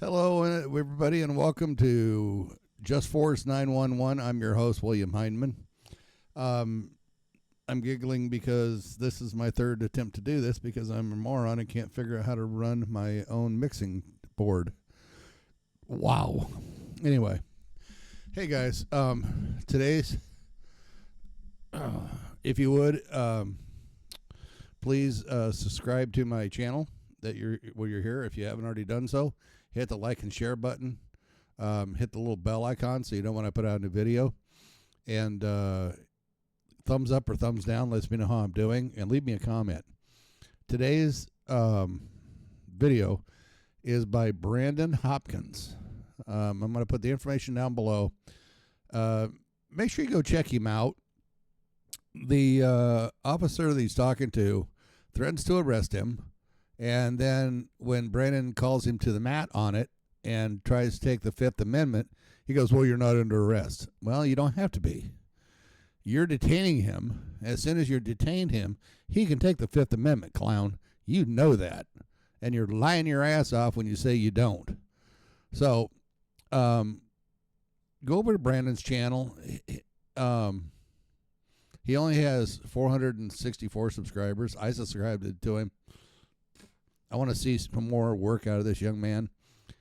Hello, everybody, and welcome to Just Force 911. I'm your host, William Hindman. I'm giggling because this is my third attempt to do this because I'm a moron and can't figure out how to run my own mixing board. Wow. Anyway, hey guys, today's, if you would, please subscribe to my channel that you're here. If you haven't already done so, hit the like and share button. Hit the little bell icon so you know when I put out a new video. And thumbs up or thumbs down lets me know how I'm doing. And leave me a comment. Today's video is by Brandon Hopkins. I'm going to put the information down below. Make sure you go check him out. The officer that he's talking to threatens to arrest him. And then when Brandon calls him to the mat on it and tries to take the Fifth Amendment, he goes, well, you're not under arrest. Well, you don't have to be. You're detaining him. As soon as you're detained him, he can take the Fifth Amendment, clown. You know that. And you're lying your ass off when you say you don't. So go over to Brandon's channel. He only has 464 subscribers. I subscribed to him. I want to see some more work out of this young man.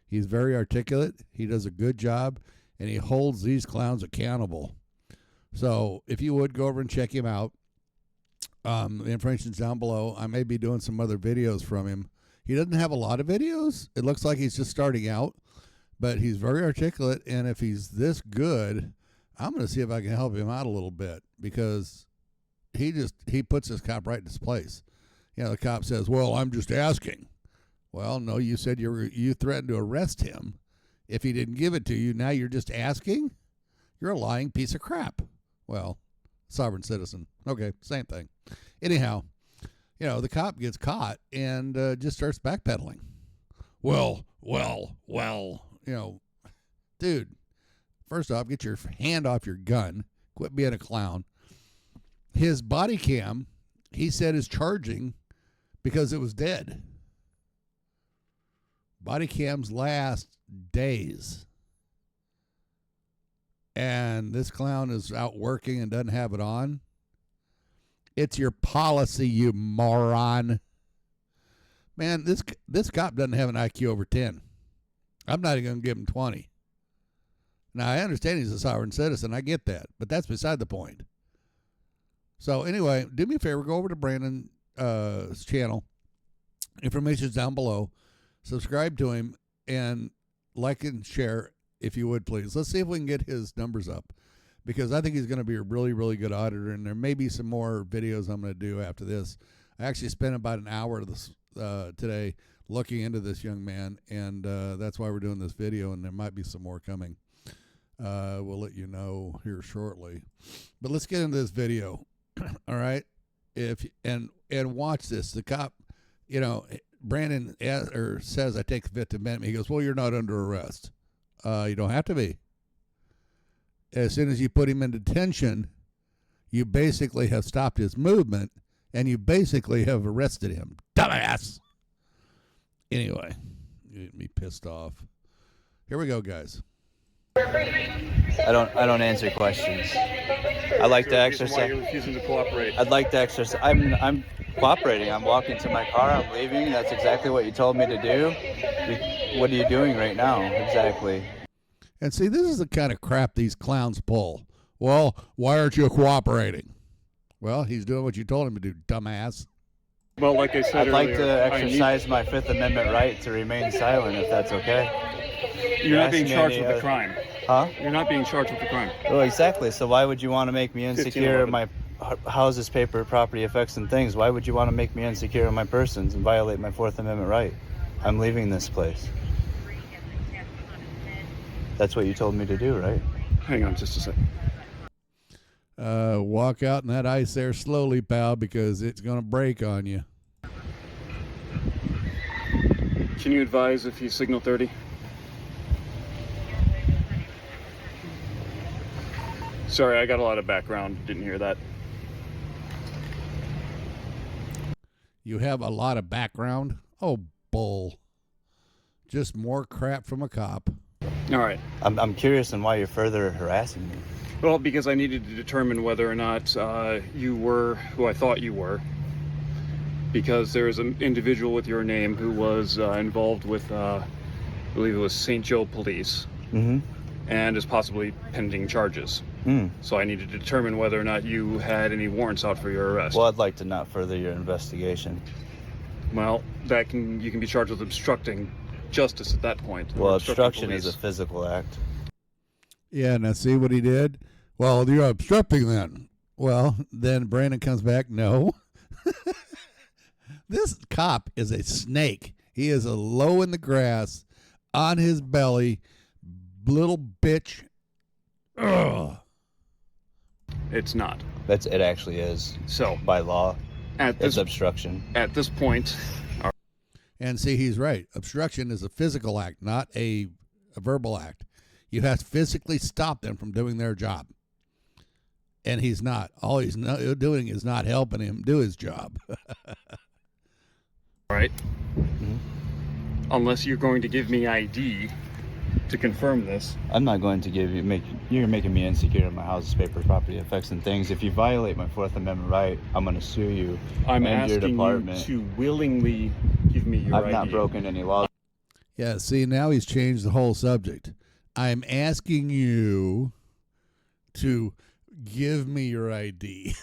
He's very articulate. He does a good job, and he holds these clowns accountable. So if you would, go over and check him out. The information's down below. I may be doing some other videos from him. He doesn't have a lot of videos. It looks like he's just starting out, but he's very articulate, and if he's this good, I'm going to see if I can help him out a little bit because he puts his cop right in his place. You know, the cop says, well, I'm just asking. Well, no, you said you threatened to arrest him if he didn't give it to you. Now you're just asking? You're a lying piece of crap. Well, sovereign citizen. Okay, same thing. Anyhow, you know, the cop gets caught and just starts backpedaling. Well, you know, dude, first off, get your hand off your gun. Quit being a clown. His body cam, he said, is charging because it was dead. Body cams last days. And this clown is out working and doesn't have it on. It's your policy, you moron. Man, this cop doesn't have an IQ over 10. I'm not even going to give him 20. Now, I understand he's a sovereign citizen. I get that. But that's beside the point. So, anyway, do me a favor. Go over to Brandon's channel. Information's down below. Subscribe to him and like and share if you would, please. Let's see if we can get his numbers up because I think he's going to be a really, really good auditor, and there may be some more videos I'm going to do after this. I actually spent about an hour today looking into this young man, and that's why we're doing this video, and there might be some more coming. We'll let you know here shortly. But let's get into this video. All right? And watch this. The cop, you know, Brandon says, I take the Fifth Amendment. He goes, well, you're not under arrest. You don't have to be. As soon as you put him in detention, you basically have stopped his movement, and you basically have arrested him. Dumbass! Anyway, you get me pissed off. Here we go, guys. I don't answer questions. I like to exercise. Why you're refusing to cooperate? I'd like to exercise. I'm cooperating. I'm walking to my car. I'm leaving. That's exactly what you told me to do. What are you doing right now? Exactly. And see, this is the kind of crap these clowns pull. Well, why aren't you cooperating? Well, he's doing what you told him to do, dumbass. Well, like I said I'd like earlier, to exercise my Fifth Amendment right to remain silent, if that's okay. You're not being charged with a crime. Huh? You're not being charged with a crime. Well, exactly. So why would you want to make me insecure of my houses, paper, property, effects, and things? Why would you want to make me insecure of my persons and violate my Fourth Amendment right? I'm leaving this place. That's what you told me to do, right? Hang on just a second. Walk out in that ice there slowly, pal, because it's going to break on you. Can you advise if you signal 30? Sorry, I got a lot of background. Didn't hear that. You have a lot of background? Oh, bull. Just more crap from a cop. All right. I'm curious on why you're further harassing me. Well, because I needed to determine whether or not you were who I thought you were. Because there is an individual with your name who was involved with, I believe it was St. Joe Police, and is possibly pending charges. So I needed to determine whether or not you had any warrants out for your arrest. Well, I'd like to not further your investigation. Well, you can be charged with obstructing justice at that point. Well, or obstruction police. is a physical act. Yeah, now see what he did? Well, you're obstructing then. Well, then Brandon comes back, no. This cop is a snake. He is a low in the grass, on his belly, little bitch. Ugh. It's not. It actually is. So, by law, it's obstruction. At this point... And see, he's right. Obstruction is a physical act, not a verbal act. You have to physically stop them from doing their job. And he's not. All he's doing is not helping him do his job. Right? Unless you're going to give me ID to confirm this. I'm not going to you're making me insecure in my house's paper, property, effects, and things. If you violate my Fourth Amendment right, I'm going to sue you I'm and your asking department. you to willingly give me your ID. I've not broken any laws. Yeah, see, now he's changed the whole subject. I'm asking you to give me your ID.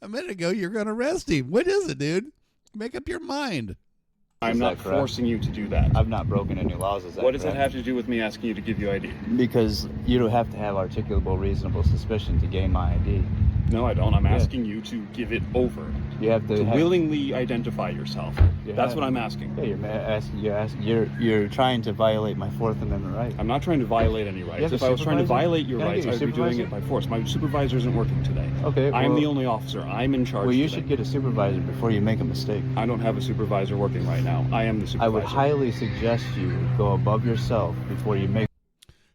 A minute ago, you're going to arrest him. What is it, dude? Make up your mind. I'm not forcing you to do that. I've not broken any laws. What does that have to do with me asking you to give you ID? Because you don't have to have articulable reasonable suspicion to gain my ID. No, I don't. I'm asking you to give it over. You have to willingly identify yourself. That's what I'm asking. Yeah, you're trying to violate my Fourth Amendment right. I'm not trying to violate any rights. If I was trying to violate your rights, I would be doing it by force. My supervisor isn't working today. Okay. I am the only officer. I'm in charge. Well, you should get a supervisor before you make a mistake. I don't have a supervisor working right now. I am the supervisor. I would highly suggest you go above yourself before you make.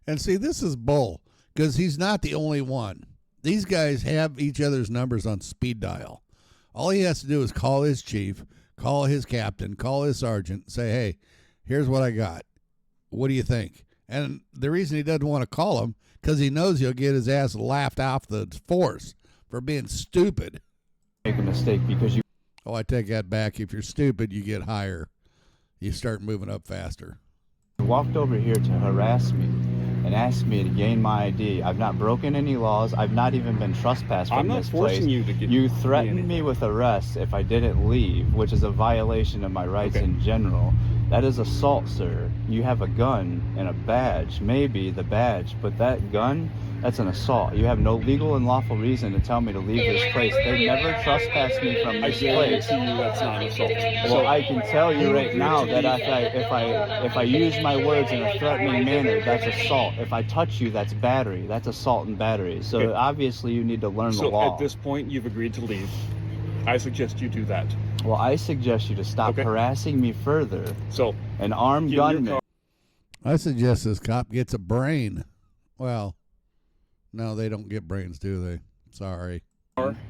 And see, this is bull, because he's not the only one. These guys have each other's numbers on speed dial. All he has to do is call his chief, call his captain, call his sergeant, say, hey, here's what I got. What do you think? And the reason he doesn't want to call him, because he knows he'll get his ass laughed off the force for being stupid. Make a mistake because you. Oh, I take that back. If you're stupid, you get higher. You start moving up faster. You walked over here to harass me and asked me to gain my ID. I've not broken any laws. I've not even been trespassed from this place. I'm not forcing you to get. You threatened me with arrest if I didn't leave, which is a violation of my rights in general. That is assault, sir. You have a gun and a badge, maybe the badge, but that gun, that's an assault. You have no legal and lawful reason to tell me to leave this place. They never trespassed me from this place. I guarantee you that's not assault. Well, I can tell you right now that if I use my words in a threatening manner, that's assault. If I touch you, that's battery. That's assault and battery. So obviously you need to learn the law. So at this point, you've agreed to leave. I suggest you do that. Well, I suggest you to stop harassing me further. So, an armed gunman. I suggest this cop gets a brain. Well, no, they don't get brains, do they? Sorry.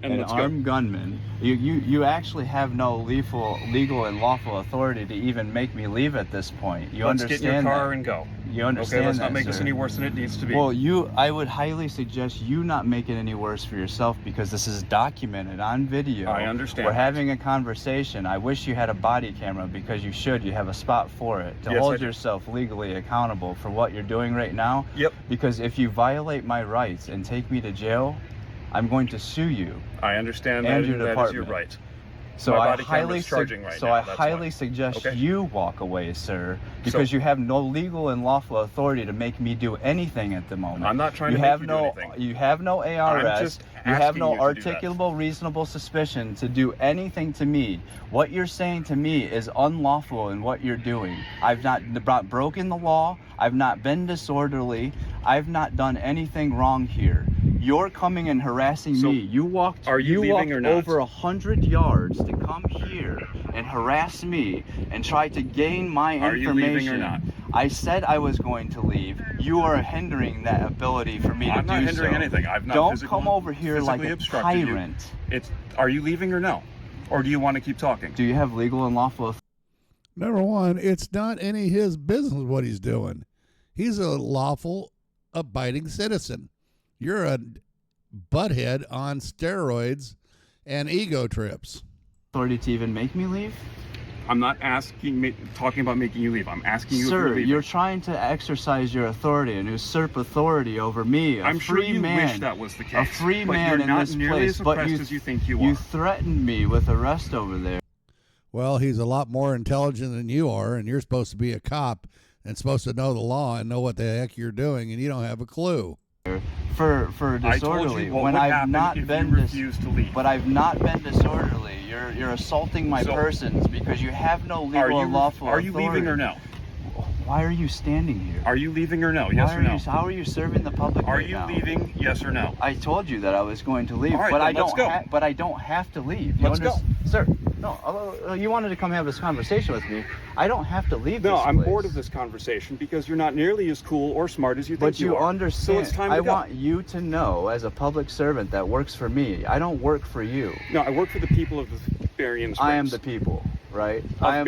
An armed gunman. You actually have no legal and lawful authority to even make me leave at this point. Let's get in your car and go. You understand? Okay, let's not that, make sir. this any worse than it needs to be. Well, I would highly suggest you not make it any worse for yourself because this is documented on video. I understand. We're having a conversation. I wish you had a body camera because you should. You have a spot for it to hold yourself legally accountable for what you're doing right now. Yep. Because if you violate my rights and take me to jail, I'm going to sue you. I understand and that, your that is your department. right. So my I body highly, charging right now. I highly suggest you walk away, sir, because So- you have no legal and lawful authority to make me do anything at the moment. I'm not trying to make you do anything. You have no ARS. just You have asking no you to do that. articulable, reasonable suspicion to do anything to me. What you're saying to me is unlawful in what you're doing. I've not broken the law. I've not been disorderly. I've not done anything wrong here. You're coming and harassing me. You walked. Are you leaving or not? Over 100 yards to come here and harass me and try to gain my information. Are you leaving or not? I said I was going to leave. You are hindering that ability for me to do so. I'm not hindering anything. I've not Don't come over here like a obstructed tyrant. Are you leaving or no? Or do you want to keep talking? Do you have legal and lawful authority? Number one, it's not any of his business what he's doing. He's a lawful, abiding citizen. You're a butthead on steroids and ego trips. Authority to even make me leave? I'm not talking about making you leave. I'm asking you if you're Sir, leaving. you're trying to exercise your authority and usurp authority over me, I'm sure you wish that was the case. A free but man you're in not this nearly place, as but oppressed as you think you you are. threatened me with arrest over there. Well, he's a lot more intelligent than you are, and you're supposed to be a cop and supposed to know the law and know what the heck you're doing, and you don't have a clue. For I disorderly, told you what when would I've happen not if been you refused to leave. but I've not been disorderly. You're assaulting my So- persons because you have no legal or lawful Are you authority. leaving or no? Why are you standing here? Are you leaving or no? Yes or no? How are you serving the public Are right you now? leaving? Yes or no? I told you that I was going to leave, All right, but then let's go. but I don't have to leave. Let's go. Sir. No, you wanted to come have this conversation with me. I don't have to leave No, this I'm place. bored of this conversation because you're not nearly as cool or smart as you think But you are. understand. So it's time to I go. want you to know, as a public servant that works for me, I don't work for you. No, I work for the people of the Berrien Springs. I am the people, right? I am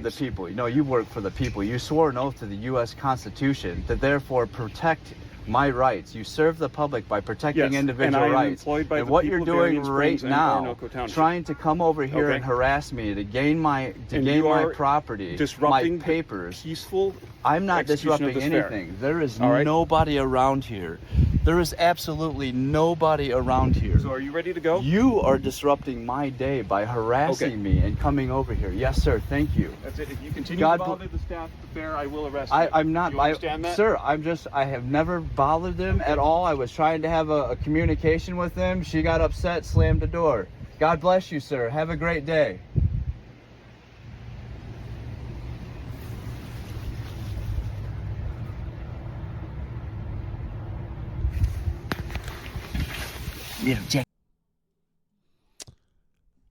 the Springs. people. No, you work for the people. You swore an oath to the U.S. Constitution to therefore protect my rights. You serve the public by protecting Yes, individual and I am rights. employed by and the what people you're of doing Berrien right Springs and now, Orinoco Township. trying to come over here Okay. and harass me to gain my And you are property, disrupting my papers. peaceful I'm not execution of disrupting this fair. anything. There is All right. nobody around here. There is absolutely nobody around here. So are you ready to go? You are disrupting my day by harassing Okay. me and coming over here. Yes, sir. Thank you. That's it. If you continue God to bl- bother the staff at the fair, I will arrest you. I'm not. Do you understand that? Sir, I have never bothered them at all. I was trying to have a communication with them. She got upset, slammed the door. God bless you, sir. Have a great day.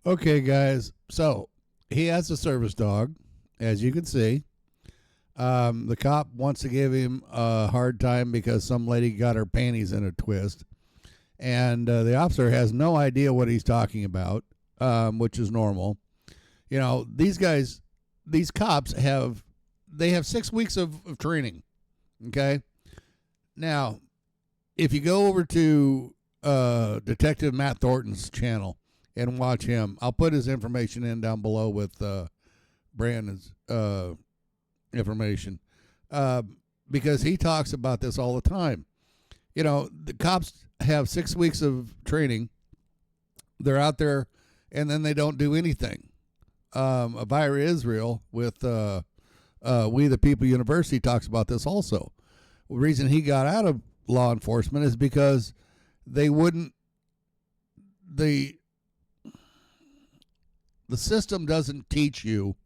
Okay, guys. So he has a service dog, as you can see. The cop wants to give him a hard time because some lady got her panties in a twist. And the officer has no idea what he's talking about, which is normal. You know, these guys, these cops have 6 weeks of training. Okay. Now, if you go over to Detective Matt Thornton's channel and watch him, I'll put his information in down below with Brandon's information, because he talks about this all the time. You know, the cops have 6 weeks of training. They're out there, and then they don't do anything. Vira Israel with We the People University talks about this also. The reason he got out of law enforcement is because they wouldn't. The system doesn't teach you.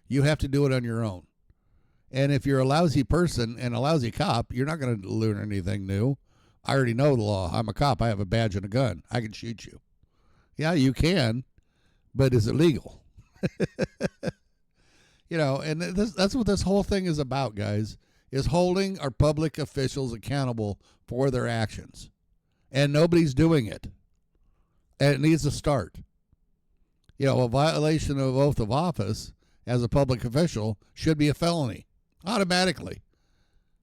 You have to do it on your own. And if you're a lousy person and a lousy cop, you're not going to learn anything new. I already know the law. I'm a cop. I have a badge and a gun. I can shoot you. Yeah, you can, but is it legal? You know, and that's what this whole thing is about, guys, is holding our public officials accountable for their actions. And nobody's doing it. And it needs to start. You know, a violation of oath of office as a public official should be a felony automatically.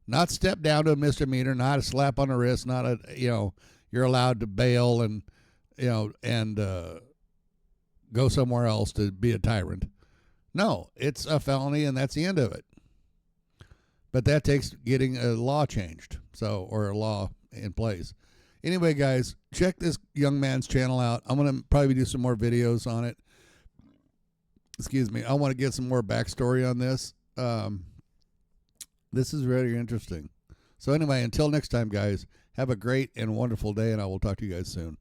Not step down to a misdemeanor, not a slap on the wrist, not a, you know, you're allowed to bail and, you know, and go somewhere else to be a tyrant. No, it's a felony and that's the end of it. But that takes getting a law changed, so, or a law in place. Anyway, guys, check this young man's channel out. I'm going to probably do some more videos on it. Excuse me. I want to get some more backstory on this. This is very interesting. So anyway, until next time, guys, have a great and wonderful day, and I will talk to you guys soon.